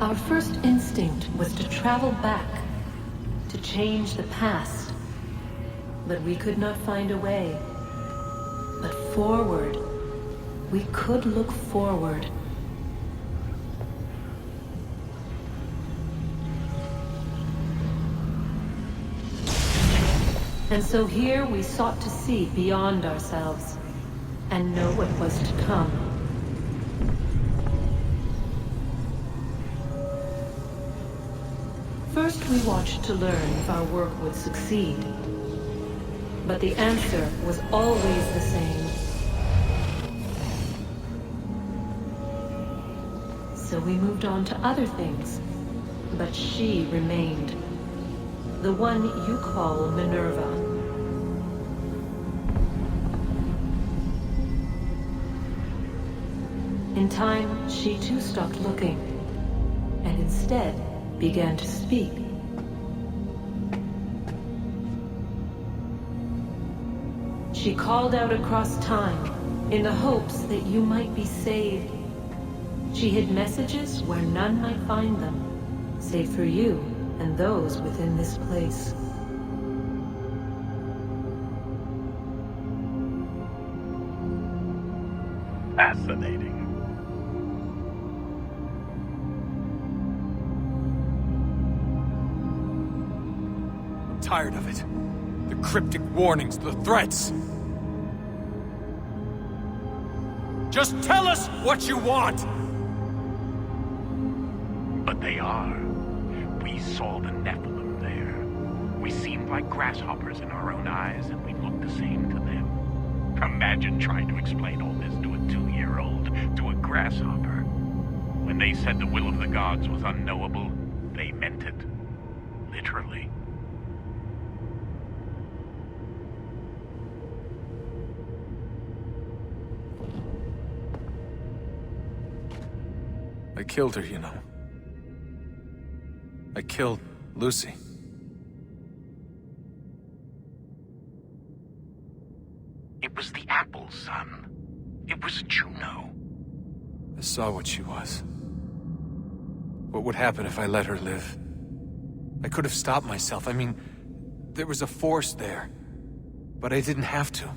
Our first instinct was to travel back, to change the past. But we could not find a way. But forward, we could look forward. And so here we sought to see beyond ourselves, and know what was to come. First we watched to learn if our work would succeed. But the answer was always the same. So we moved on to other things, but she remained. The one you call Minerva. In time, she too stopped looking, and instead began to speak. She called out across time, in the hopes that you might be saved. She hid messages where none might find them, save for you and those within this place. Fascinating. I'm tired of it. The cryptic warnings, the threats. Just tell us what you want! But they are. We saw the Nephilim there. We seemed like grasshoppers in our own eyes, and we looked the same to them. Imagine trying to explain all this to a 2-year-old, to a grasshopper. When they said the will of the gods was unknowable, they meant it. Literally. I killed her, you know. I killed Lucy. It was the apple, son. It was Juno. I saw what she was. What would happen if I let her live? I could have stopped myself. I mean, there was a force there. But I didn't have to.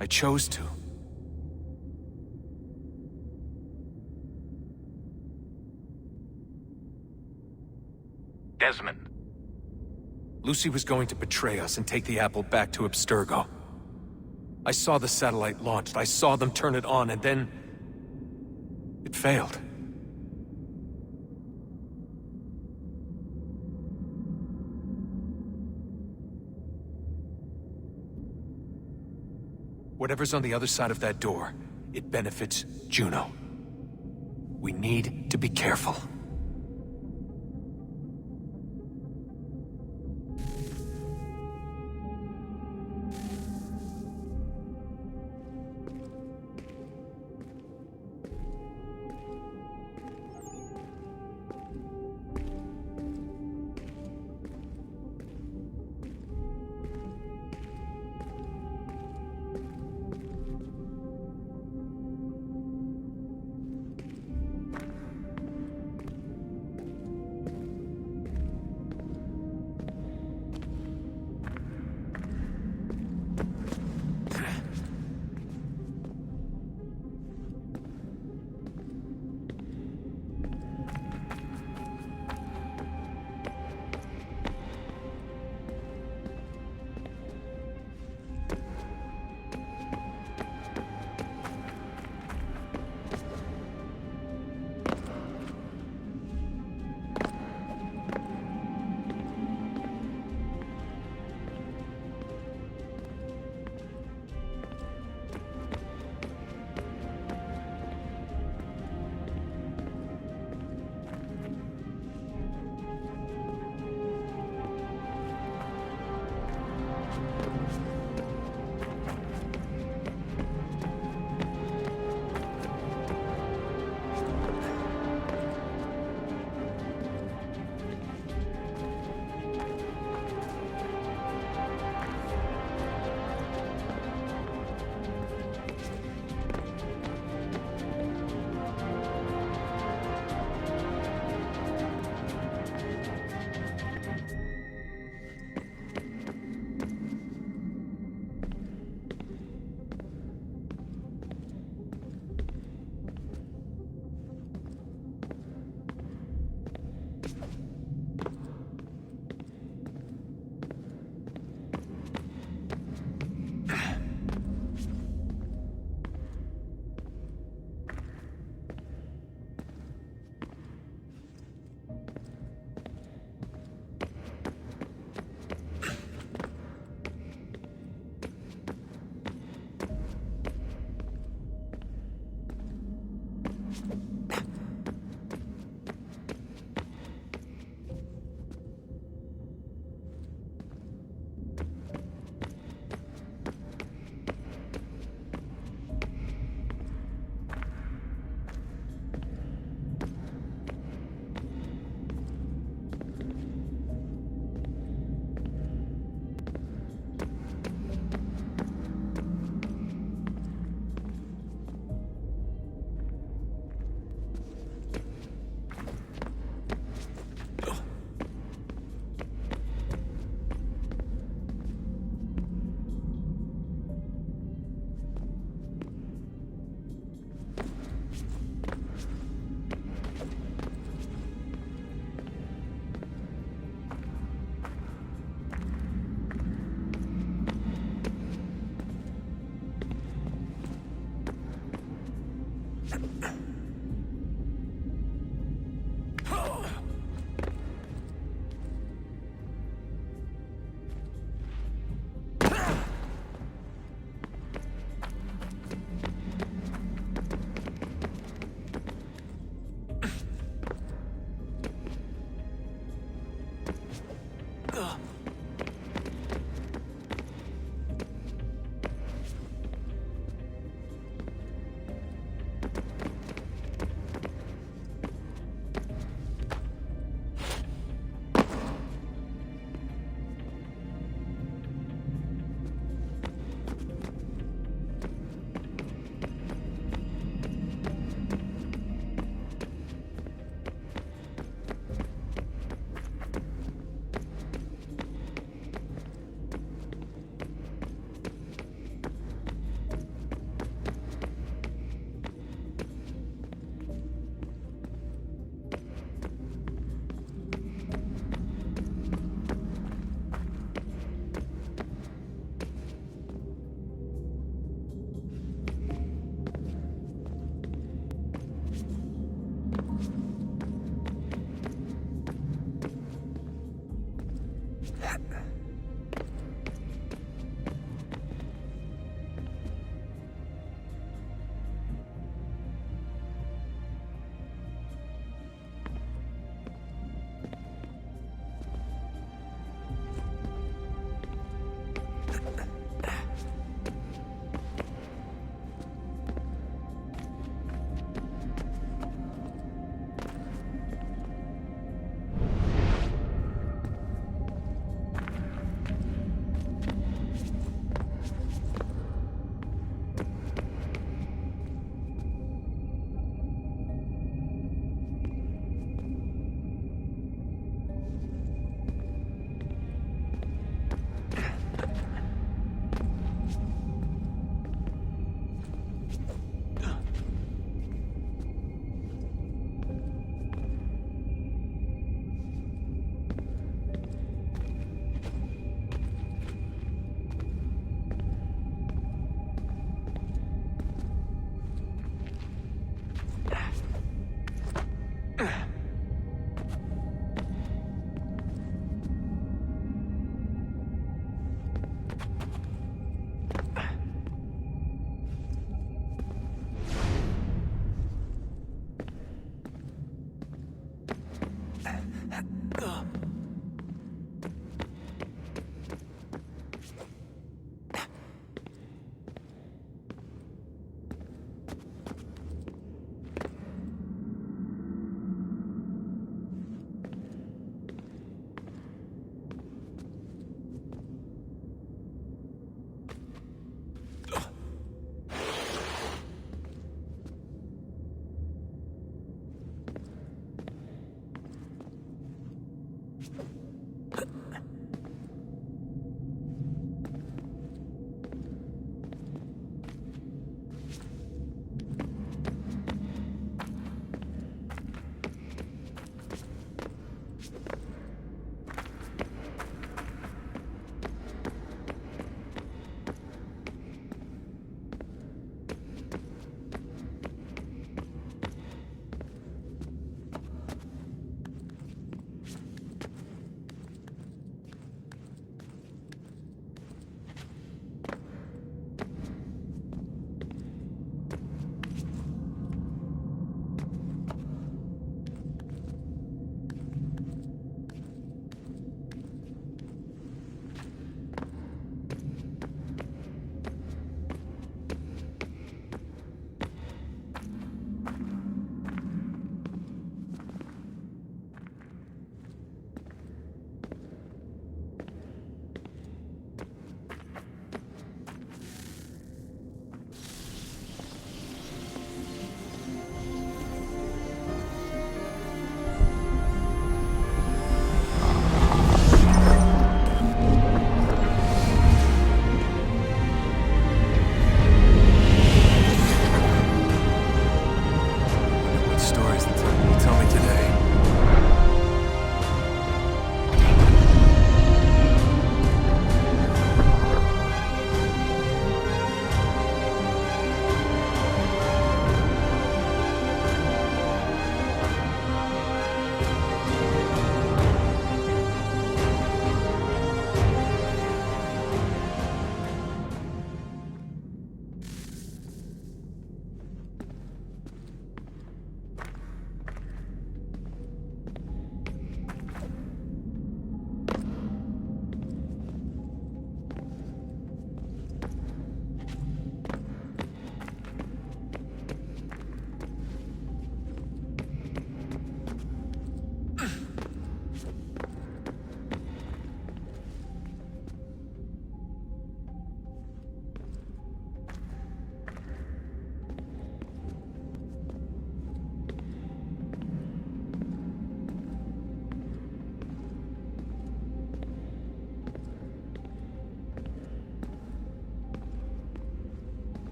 I chose to. Desmond. Lucy was going to betray us and take the apple back to Abstergo. I saw the satellite launched, I saw them turn it on, and then... it failed. Whatever's on the other side of that door, it benefits Juno. We need to be careful.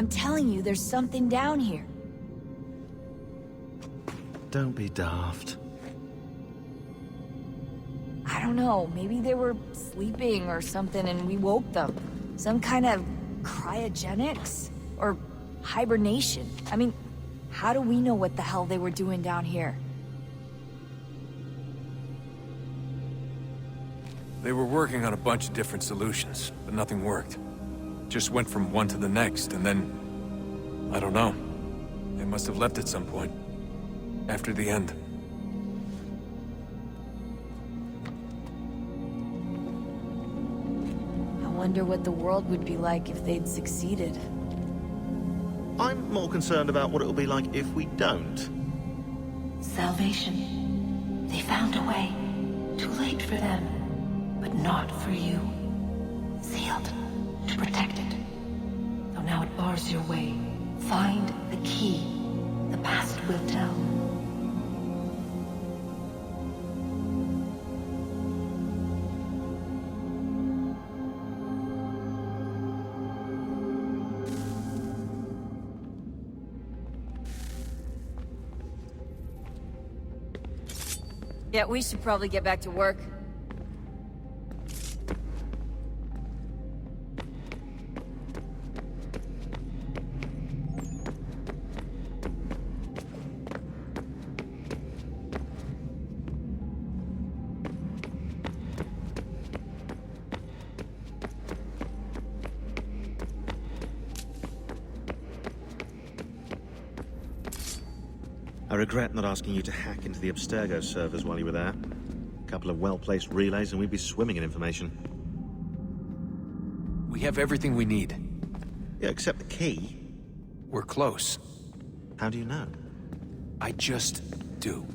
I'm telling you, there's something down here. Don't be daft. I don't know, maybe they were sleeping or something and we woke them. Some kind of cryogenics? Or hibernation? I mean, how do we know what the hell they were doing down here? They were working on a bunch of different solutions, but nothing worked. Just went from one to the next, and then... I don't know. They must have left at some point. After the end. I wonder what the world would be like if they'd succeeded. I'm more concerned about what it'll be like if we don't. Salvation. They found a way. Too late for them, but not for you. Sealed to protect it. Though now it bars your way. Find the key. The past will tell. Yeah, we should probably get back to work. I regret not asking you to hack into the Abstergo servers while you were there. A couple of well-placed relays and we'd be swimming in information. We have everything we need. Yeah, except the key. We're close. How do you know? I just do.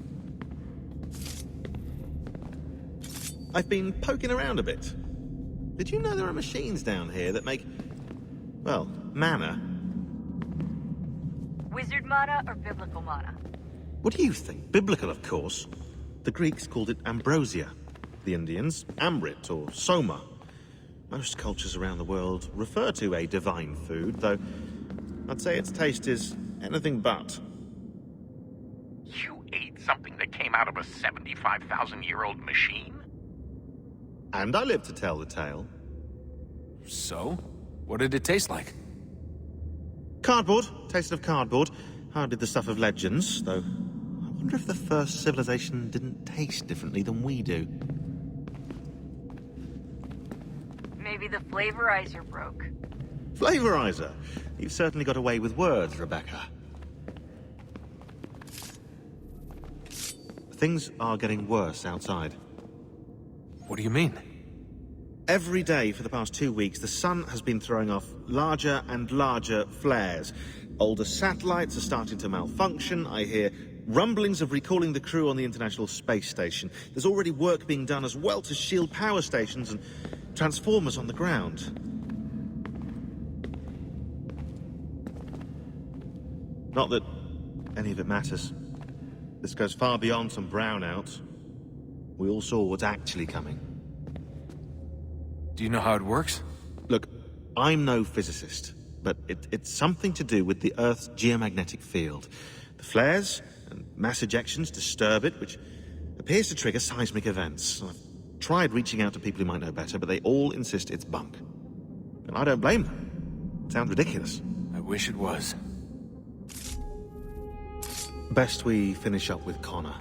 I've been poking around a bit. Did you know there are machines down here that make... well, mana? Wizard mana or biblical mana? What do you think? Biblical, of course. The Greeks called it ambrosia. The Indians, amrit or soma. Most cultures around the world refer to a divine food, though I'd say its taste is anything but. You ate something that came out of a 75,000-year-old machine? And I live to tell the tale. So? What did it taste like? Cardboard. Taste of cardboard. Hardly the stuff of legends, though I wonder if the first civilization didn't taste differently than we do. Maybe the flavorizer broke. Flavorizer! You've certainly got away with words, Rebecca. Things are getting worse outside. What do you mean? Every day for the past 2 weeks, the sun has been throwing off larger and larger flares. Older satellites are starting to malfunction. I hear rumblings of recalling the crew on the International Space Station. There's already work being done as well to shield power stations and transformers on the ground. Not that any of it matters. This goes far beyond some brownouts. We all saw what's actually coming. Do you know how it works? Look, I'm no physicist, but it's something to do with the Earth's geomagnetic field. The flares and mass ejections disturb it, which appears to trigger seismic events. I've tried reaching out to people who might know better, but they all insist it's bunk. And I don't blame them. It sounds ridiculous. I wish it was. Best we finish up with Connor.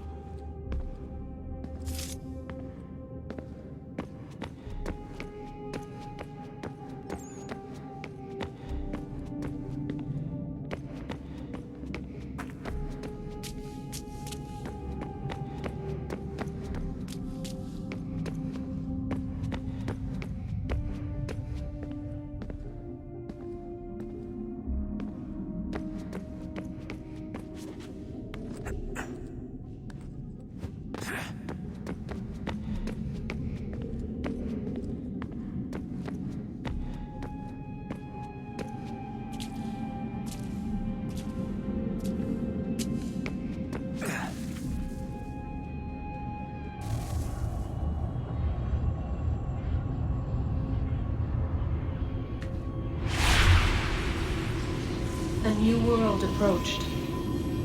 A new world approached.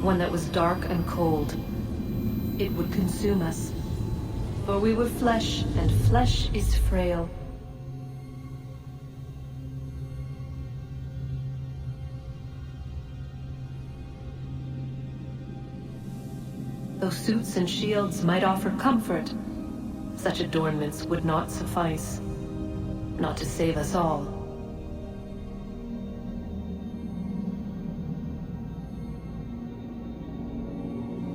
One that was dark and cold. It would consume us. For we were flesh, and flesh is frail. Though suits and shields might offer comfort, such adornments would not suffice. Not to save us all.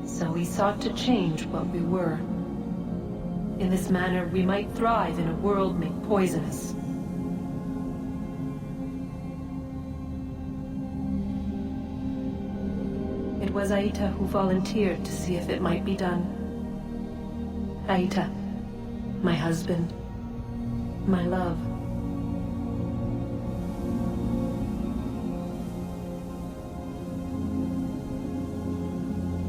So we sought to change what we were. In this manner, we might thrive in a world made poisonous. It was Aita who volunteered to see if it might be done. Aita, my husband, my love.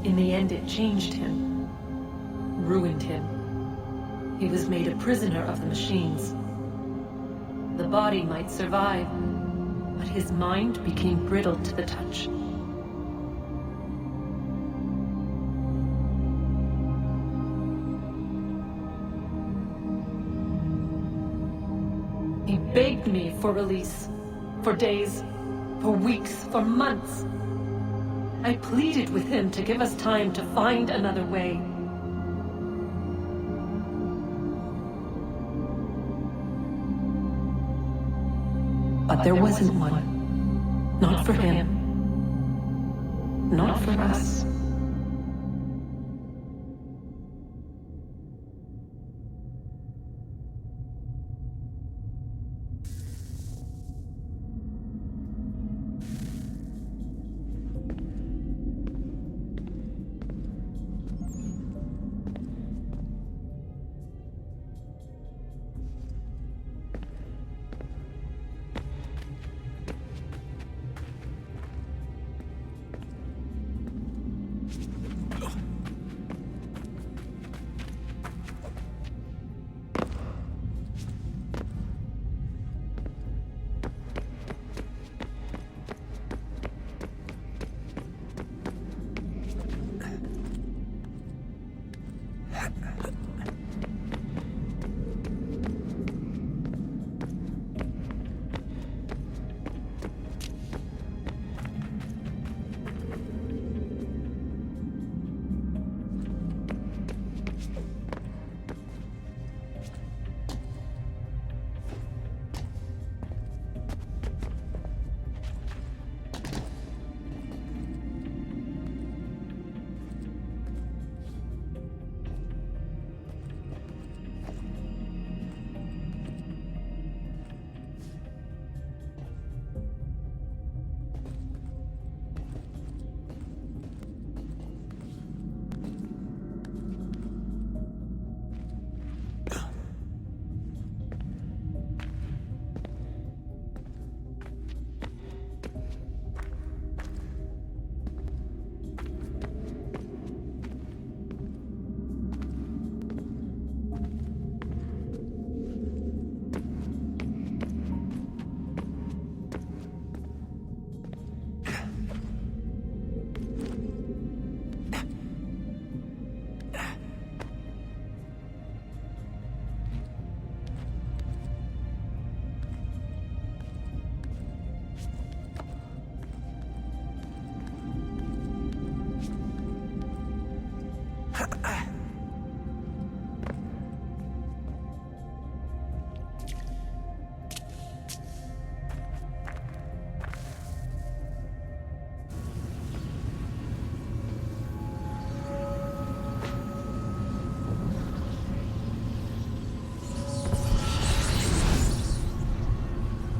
In the end, it changed him, ruined him. He was made a prisoner of the machines. The body might survive, but his mind became brittle to the touch. He begged me for release, for days, for weeks, for months. I pleaded with him to give us time to find another way. But there wasn't one. Not for him. Not for us.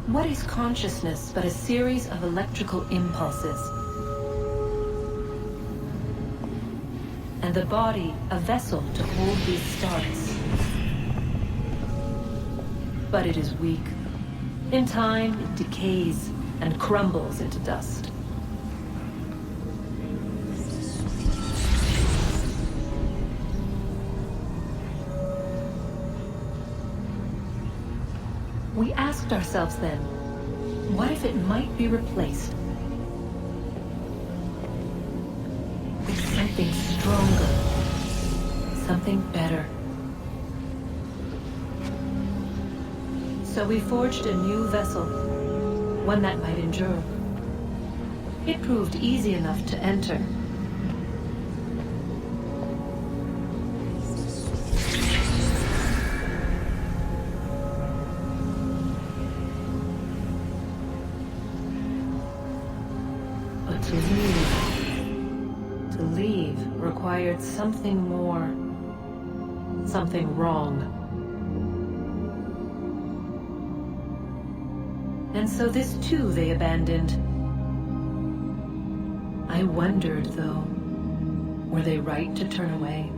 What is consciousness but a series of electrical impulses? And the body a vessel to hold these stars. But it is weak. In time, it decays and crumbles into dust. We asked ourselves then, what if it might be replaced? something stronger, something better. So we forged a new vessel, one that might endure. It proved easy enough to enter. But to leave required something more, something wrong. And so this too they abandoned. I wondered, though, were they right to turn away?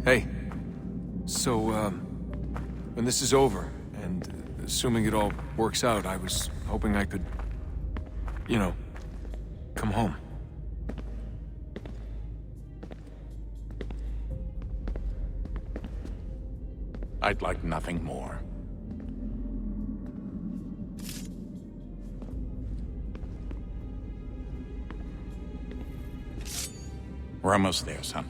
Hey, so, when this is over, and assuming it all works out, I was hoping I could, you know, come home. I'd like nothing more. We're almost there, son.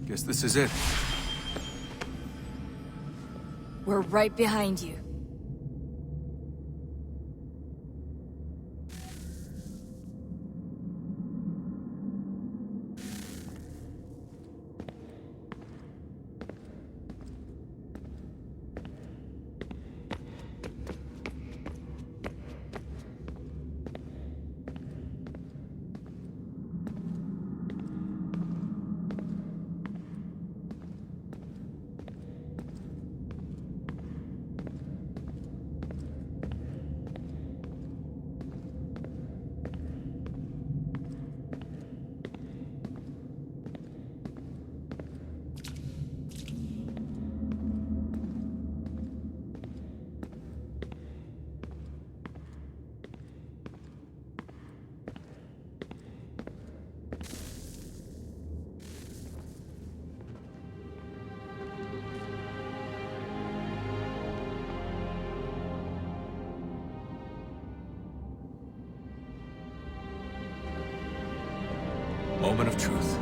Guess this is it. We're right behind you. Moment of truth.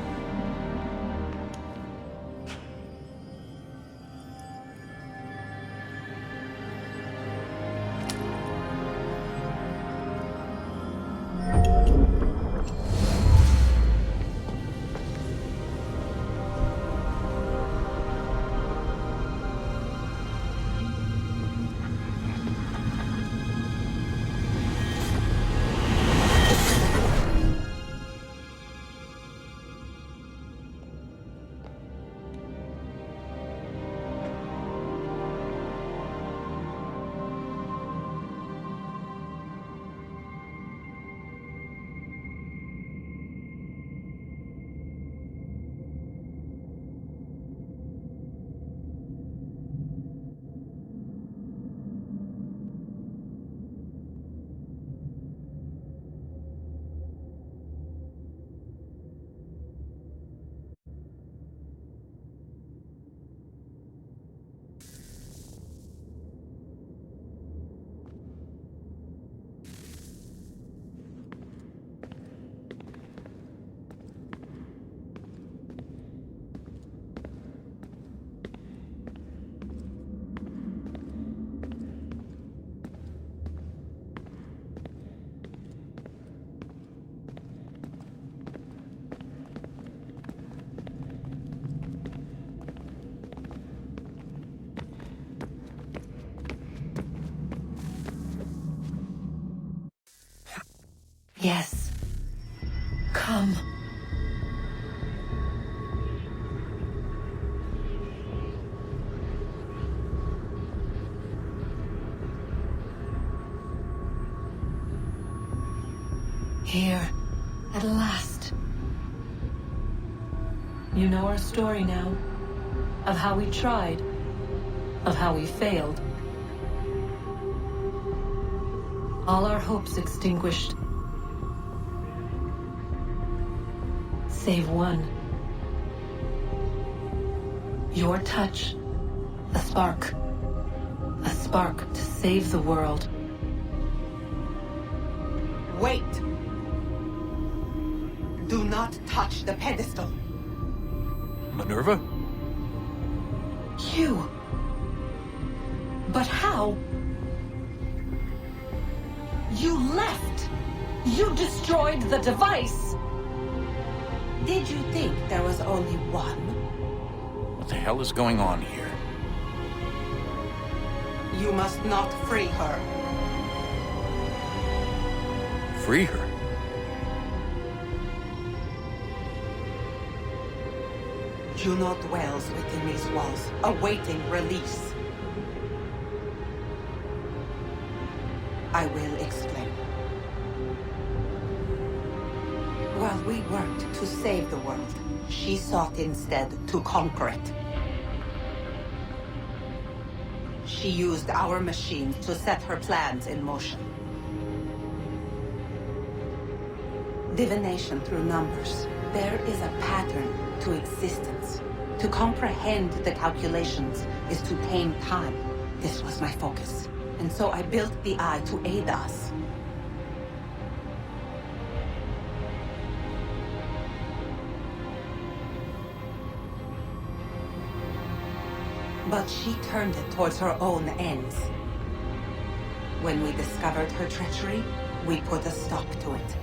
Yes. Come. Here, at last. You know our story now. Of how we tried. Of how we failed. All our hopes extinguished. Save one. Your touch. A spark. A spark to save the world. Wait! Do not touch the pedestal. Minerva? You. But how? You left! You destroyed the device! Did you think there was only one? What the hell is going on here? You must not free her. Free her? Juno dwells within these walls, awaiting release. I will explain. While we worked to save the world, she sought instead to conquer it. She used our machines to set her plans in motion. Divination through numbers. There is a pattern to existence. To comprehend the calculations is to tame time. This was my focus. And so I built the Eye to aid us. But she turned it towards her own ends. When we discovered her treachery, we put a stop to it.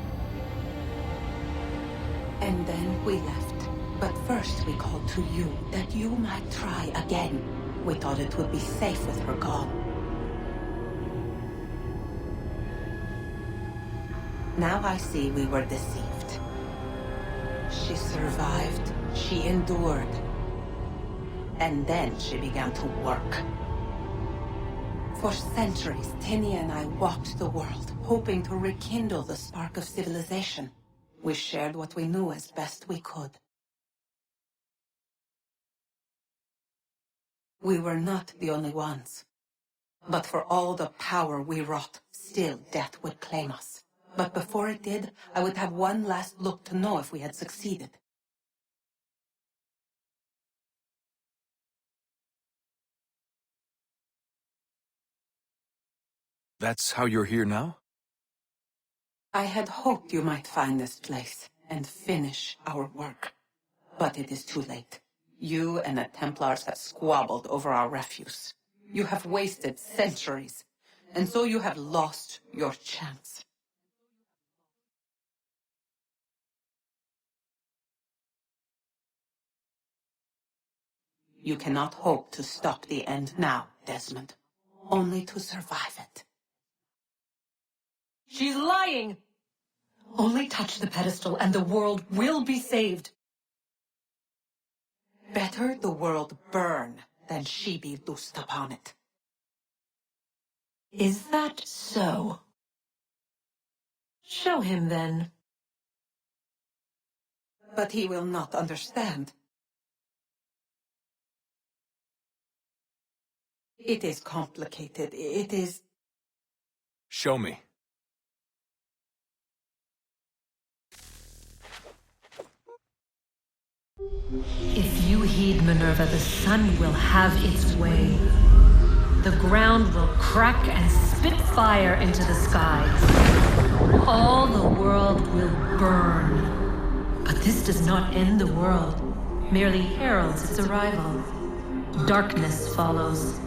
And then we left. But first we called to you, that you might try again. We thought it would be safe with her gone. Now I see we were deceived. She survived. She endured. And then she began to work. For centuries, Tinny and I walked the world, hoping to rekindle the spark of civilization. We shared what we knew as best we could. We were not the only ones. But for all the power we wrought, still death would claim us. But before it did, I would have one last look to know if we had succeeded. That's how you're here now? I had hoped you might find this place, and finish our work. But it is too late. You and the Templars have squabbled over our refuse. You have wasted centuries, and so you have lost your chance. You cannot hope to stop the end now, Desmond. Only to survive it. She's lying! Only touch the pedestal and the world will be saved. Better the world burn than she be loosed upon it. Is that so? Show him then. But he will not understand. It is complicated. It is... Show me. If you heed Minerva, the sun will have its way. The ground will crack and spit fire into the skies. All the world will burn. But this does not end the world, merely heralds its arrival. Darkness follows.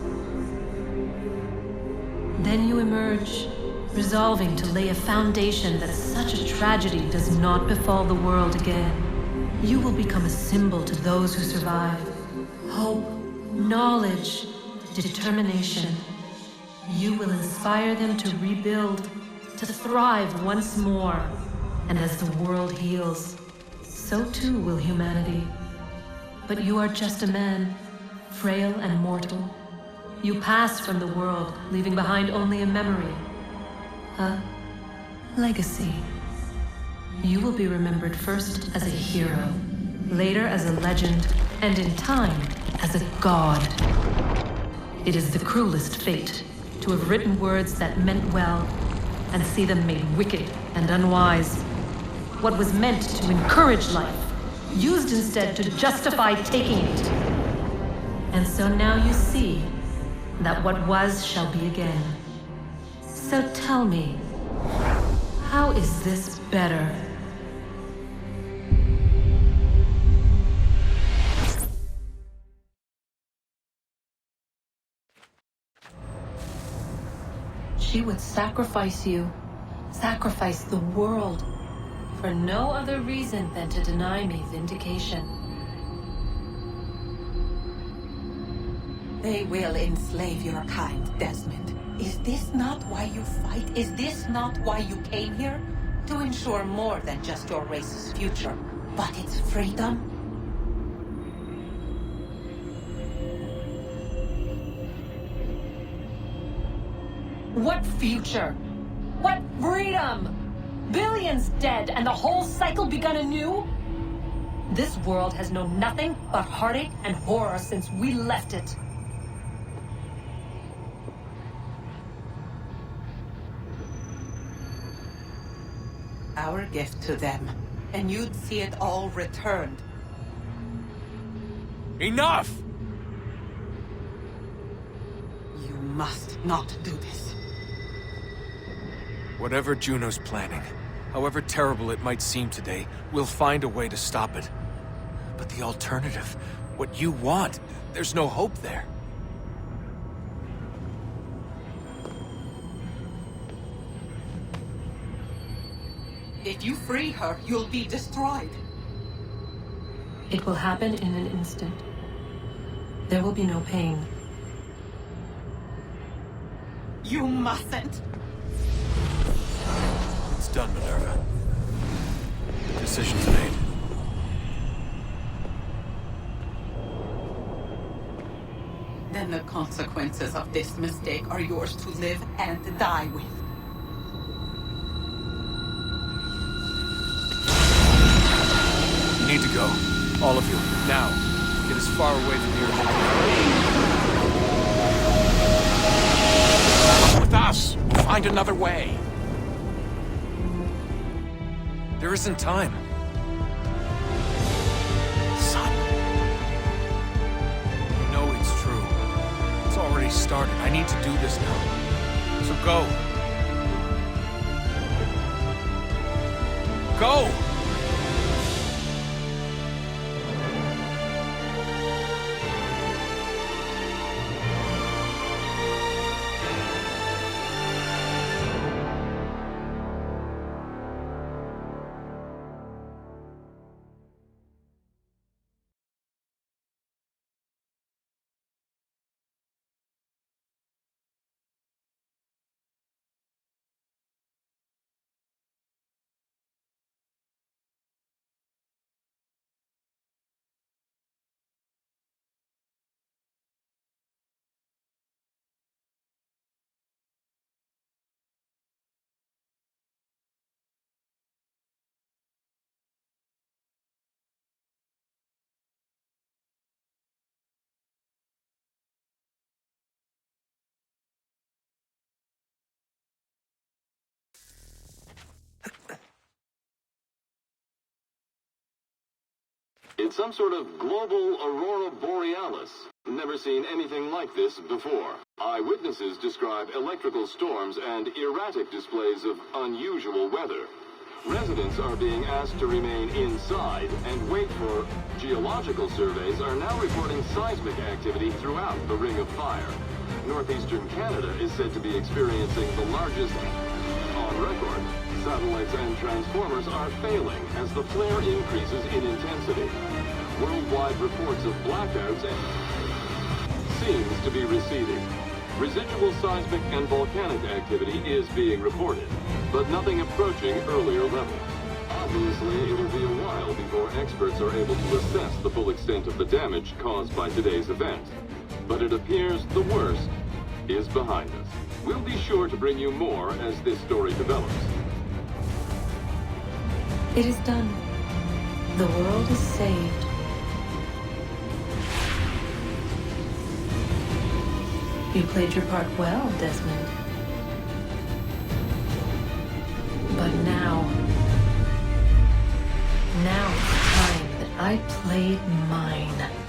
Then you emerge, resolving to lay a foundation that such a tragedy does not befall the world again. You will become a symbol to those who survive. Hope, knowledge, determination. You will inspire them to rebuild, to thrive once more. And as the world heals, so too will humanity. But you are just a man, frail and mortal. You pass from the world, leaving behind only a memory. A legacy. You will be remembered first as a hero, later as a legend, and in time, as a god. It is the cruelest fate to have written words that meant well, and see them made wicked and unwise. What was meant to encourage life, used instead to justify taking it. And so now you see that what was shall be again. So tell me, how is this better? She would sacrifice you, sacrifice the world, for no other reason than to deny me vindication. They will enslave your kind, Desmond. Is this not why you fight? Is this not why you came here? To ensure more than just your race's future, but its freedom? What future? What freedom? Billions dead and the whole cycle begun anew? This world has known nothing but heartache and horror since we left it. Our gift to them, and you'd see it all returned. Enough! You must not do this. Whatever Juno's planning, however terrible it might seem today, we'll find a way to stop it. But the alternative, what you want, there's no hope there. If you free her, you'll be destroyed. It will happen in an instant. There will be no pain. You mustn't. It's done, Minerva. Decision's made. Then the consequences of this mistake are yours to live and die with. You need to go. All of you. Now. Get as far away from here as you can. Come with us. We'll find another way. There isn't time. Son. You know it's true. It's already started. I need to do this now. So go. Go! It's some sort of global aurora borealis. Never seen anything like this before. Eyewitnesses describe electrical storms and erratic displays of unusual weather. Residents are being asked to remain inside and wait for geological surveys are now reporting seismic activity throughout the Ring of Fire. Northeastern Canada is said to be experiencing the largest on record. Satellites and transformers are failing as the flare increases in intensity. Worldwide reports of blackouts seems to be receding. Residual seismic and volcanic activity is being reported, but nothing approaching earlier levels. Obviously, it'll be a while before experts are able to assess the full extent of the damage caused by today's event. But it appears the worst is behind us. We'll be sure to bring you more as this story develops. It is done. The world is saved. You played your part well, Desmond. But now it's time that I played mine.